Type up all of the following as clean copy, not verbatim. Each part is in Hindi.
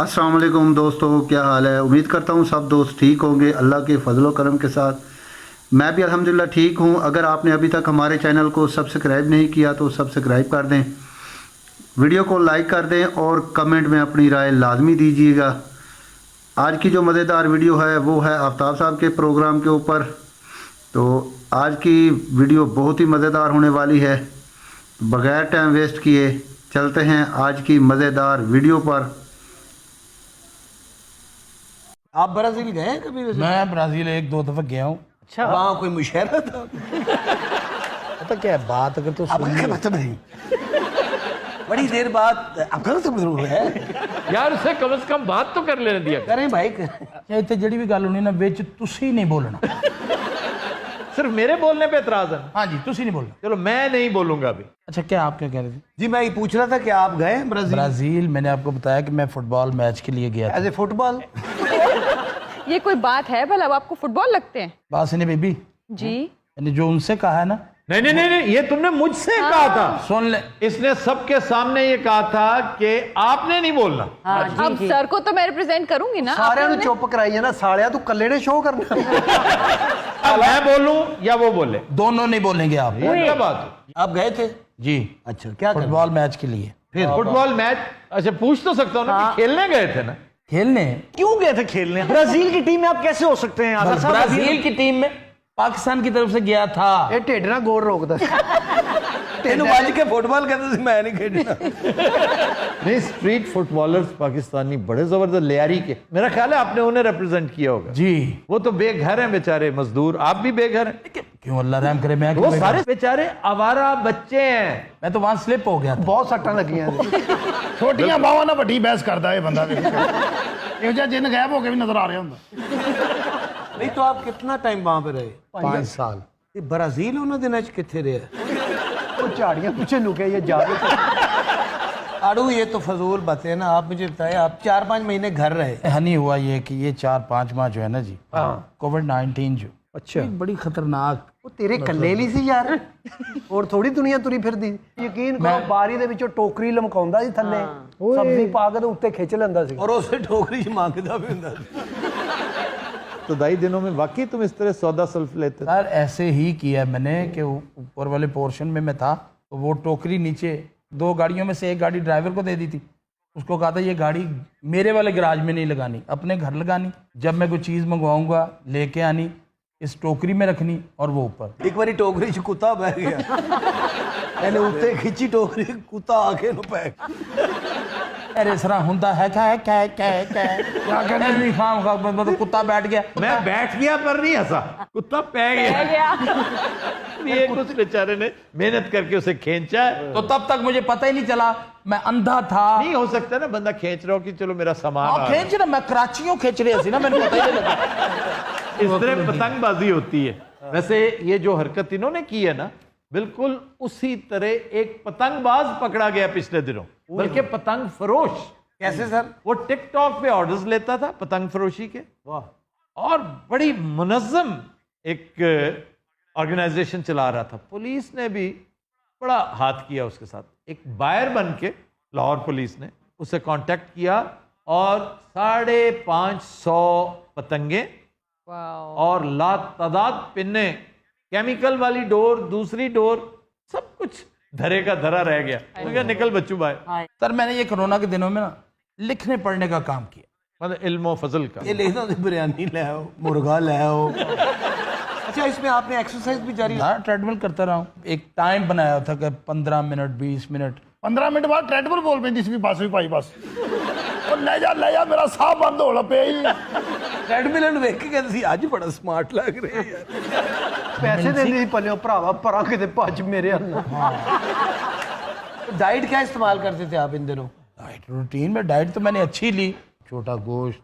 अस्सलाम वालेकुम दोस्तों, क्या हाल है। उम्मीद करता हूँ सब दोस्त ठीक होंगे अल्लाह के फजल करम के साथ। मैं भी अल्हम्दुलिल्लाह ठीक हूँ। अगर आपने अभी तक हमारे चैनल को सब्सक्राइब नहीं किया तो सब्सक्राइब कर दें, वीडियो को लाइक कर दें और कमेंट में अपनी राय लाजमी दीजिएगा। आज की जो मज़ेदार वीडियो है वो है आफ्ताब साहब के प्रोग्राम के ऊपर। तो आज की वीडियो बहुत ही मज़ेदार होने वाली है। बग़ैर टाइम वेस्ट किए चलते हैं आज की मज़ेदार वीडियो पर। आप ब्राजील गए हैं कभी वैसे? मैं ब्राजील एक दो दफा गया हूँ। अच्छा, वहाँ कोई मुशहरा था? पता क्या है बात, अगर तो अब क्या मतलब नहीं, बड़ी देर बाद अब गलत जरूर है यार, उसे कम से कम बात तो कर लेने दिया। करें भाई। क्या इतने जड़ी भी गल होनी ना विच तुसी नहीं बोलना। सिर्फ मेरे बोलने पे एतराज है? हाँ जी, तुसी नहीं बोलना। चलो मैं नहीं बोलूंगा अभी। अच्छा, क्या आप क्या कह रहे थे? जी मैं ये पूछ रहा था कि आप गए हैं ब्राजील? ब्राजील मैंने आपको बताया कि मैं फुटबॉल मैच के लिए गया था। As a football? ये कोई बात है भला? अब आपको फुटबॉल लगते हैं? बात नहीं बेबी जी मैंने जो उनसे कहा है ना, नहीं नहीं नहीं नहीं, ये तुमने मुझसे कहा था। सुन ले। इसने सबके सामने ये कहा था कि आपने नहीं बोलना। अब सर को तो मैं रिप्रेजेंट करूंगी ना। सारे आपने- चुप कराइए ना सालिया, तू कल्ले ने शो करना। अब मैं बोलूं या वो बोले? दोनों नहीं बोलेंगे आप। ये क्या बात है? आप गए थे? जी, अच्छा, क्या करना? फुटबॉल मैच के लिए। फिर फुटबॉल मैच? अच्छा, पूछ तो सकता हूँ ना कि खेलने गए थे ना? खेलने क्यों गए थे खेलने? ब्राजील की टीम में आप कैसे हो सकते हैं? आगा साहब, ब्राजील की टीम में पाकिस्तान की तरफ से गया था। ये ढेड ना गोर रोकदा तेनू बज के फुटबॉल कहते थे, मैं नहीं खेलना। नहीं, स्ट्रीट फुटबॉलर्स पाकिस्तानी बड़े जबरदस्त लियारी के, मेरा ख्याल है आपने उन्हें रिप्रेजेंट किया होगा। जी, वो तो बेघर हैं बेचारे मजदूर, आप भी बेघर हैं। क्यों अल्लाह रहम करे। मैं वो सारे बेचारे आवारा बच्चे हैं। मैं तो वहां स्लिप हो गया था। बहुत सट्टां लगियां ਛੋਟੀਆਂ ਬਾਵਾਂ ਨਾਲ ਵੱਡੀ ਬਹਿਸ ਕਰਦਾ ਇਹ ਬੰਦਾ। ਇਹੋ ਜਿਹਾ ਜਿੰਨ ਗਾਇਬ ਹੋ ਕੇ ਵੀ ਨਜ਼ਰ ਆ ਰਿਹਾ ਹੁੰਦਾ। नहीं तो आप कितना टाइम वहां पे रहे? 5 साल। ये ब्राजील उन्होंने दिनों च किथे रहे? वो झाड़ियां पीछे लुके ये जा आड़ू, ये तो फजूल बातें हैं ना। आप मुझे बताएं, आप 4-5 महीने घर रहे। हनी हुआ ये कि ये 4-5 माह जो है ना जी, कोविड-19 जो अच्छा, एक बड़ी खतरनाक। वो तेरे कल्ले नहीं सी यार, और थोड़ी दुनिया तुरी फिरदी। यकीन करो बारी ਦੇ ਵਿੱਚੋਂ ਟੋਕਰੀ ਲਮਕਾਉਂਦਾ ਸੀ ਥੱਲੇ, ਸਬਜ਼ੀ ਪਾ ਕੇ ਤੇ ਉੱਤੇ ਖਿੱਚ ਲੈਂਦਾ ਸੀ, और उसे टोकरी च ਮੰਗਦਾ ਵੀ ਹੁੰਦਾ ਸੀ। तो दाई दिनों में वाकई तुम इस तरह सौदा सल्फ लेते थे? सर ऐसे ही किया मैंने कि ऊपर वाले पोर्शन में मैं था तो वो टोकरी नीचे 2 गाड़ियों में से एक गाड़ी ड्राइवर को दे दी थी। उसको कहा था ये गाड़ी मेरे वाले गराज में नहीं लगानी, अपने घर लगानी। जब मैं कोई चीज़ मंगवाऊंगा लेके आनी, इस टोकरी में रखनी और वो ऊपर। एक बारी टोकरी च कुत्ता बह गया, मैंने उत्ते खिंची टोकरी, कुत्ता आके नु पै अरे सरा हुंदा है क्या है क्या है क्या है क्या है क्या कहने नहीं खाम खा मतलब कुत्ता बैठ गया। मैं बैठ गया पर नहीं हंसा, कुत्ता पै गया। ये कुछ बेचारे ने मेहनत करके उसे खींचा है। तो तब तक मुझे पता ही नहीं चला, मैं अंधा था। नहीं हो सकता ना बंदा खींच रहा हो कि चलो मेरा सामान आ आप रहा खींच ना, मैं कराचियों खींच रही थी ना, मैंने पता ही नहीं लगा। है। इस तरह पतंगबाजी होती है। वैसे ये जो हरकत इन्होंने की है ना, बिल्कुल उसी तरह एक पतंगबाज पकड़ा गया पिछले दिनों, बल्कि पतंग फरोश। कैसे सर? वो टिकटॉक पे ऑर्डर्स लेता था पतंग फरोशी के। वाह, और बड़ी मुनज्जम एक ऑर्गेनाइजेशन चला रहा था। पुलिस ने भी बड़ा हाथ किया उसके साथ। एक बायर बन के लाहौर पुलिस ने उसे कांटेक्ट किया और 550 पतंगे और लातादाद पिन्ने, केमिकल वाली डोर, दूसरी डोर, सब कुछ धरे का धरा रह गया। तो क्या, निकल बच्चू भाई। सर मैंने ये कोरोना के दिनों में ना लिखने पढ़ने का काम किया, मतलब इल्म फजल का। ये लेना तो बिरयानी ले आओ, मुर्गा ले आओ। अच्छा, इसमें आपने एक्सरसाइज भी जारी? हाँ, ट्रेडमिल करता रहा हूँ। एक टाइम बनाया था कि 15 मिनट 20 मिनट 15 ਮਿੰਟ ਬਾਅਦ ਟ੍ਰੈਡਮਿਲ ਬੋਲ ਪੈਂਦੀ ਸੀ ਵੀ ਬਸ ਵੀ ਭਾਈ ਬਸ। ਉਹ ਲੈ ਜਾ ਮੇਰਾ ਸਾਹ ਬੰਦ ਹੋਣ ਪਿਆ ਜੀ। ट्रेडमिल ਨੂੰ ਵੇਖ ਕੇ ਕਹਿੰਦੇ ਸੀ ਅੱਜ ਬੜਾ ਸਮਾਰਟ ਲੱਗ ਰਿਹਾ ਯਾਰ। ਪੈਸੇ ਦਿੰਦੇ ਸੀ ਪੱਲਿਓ ਭਰਾਵਾ, ਪਰਾਂ ਕਿਤੇ ਭੱਜ ਮੇਰੇ ਹੱਲ। डाइट क्या इस्तेमाल करते थे आप इन दिनों? डाइट रूटीन में डाइट तो मैंने अच्छी ली, छोटा गोश्त,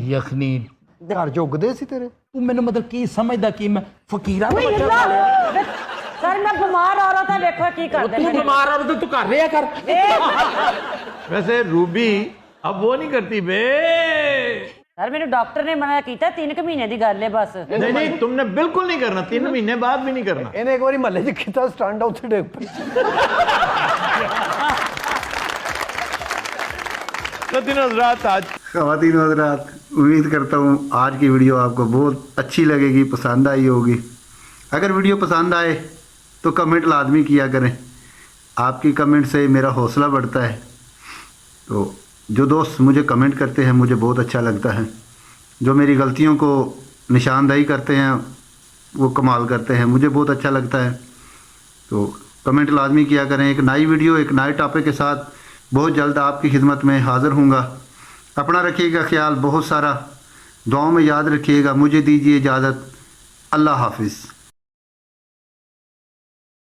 यखनी। घर चुगदे सी तेरे? तू मैंने मतलब की समझदा कि मैं फकीरा का बच्चा अल्लाह! खा लिया। सर मैं बीमार आ रहा था, देखो की कर दे। तू बीमार आ रहा तो तू कर लिया कर। वैसे रूबी अब वो नहीं करती बे। सर मेरे डॉक्टर ने मना किया 3 महीने की गल है बस। नहीं नहीं, तुमने बिल्कुल नहीं करना, 3 महीने बाद भी नहीं करना। ਇਹਨੇ ਇੱਕ ਵਾਰੀ ਮਹੱਲੇ 'ਚ ਕੀਤਾ ਸਟੰਡ, ਉੱਥੇ ਡਿੱਗ ਪਈ। खवातीन हज़रात, आज ख़वातीन हज़रात, उम्मीद करता हूँ आज की वीडियो आपको बहुत अच्छी लगेगी, पसंद आई होगी। अगर वीडियो पसंद आए तो कमेंट लाजमी किया करें, आपकी कमेंट से मेरा हौसला बढ़ता है। तो जो दोस्त मुझे कमेंट करते हैं मुझे बहुत अच्छा लगता है, जो मेरी गलतियों को निशानदही करते हैं वो कमाल करते हैं, मुझे बहुत अच्छा लगता है। तो कमेंट लाजमी किया करें। एक नई वीडियो एक नए टॉपिक के साथ बहुत जल्द आपकी खिदमत में हाज़िर हूँगा। अपना रखिएगा ख्याल बहुत सारा, दुआओं में याद रखिएगा। मुझे दीजिए इजाज़त, अल्लाह हाफिज़।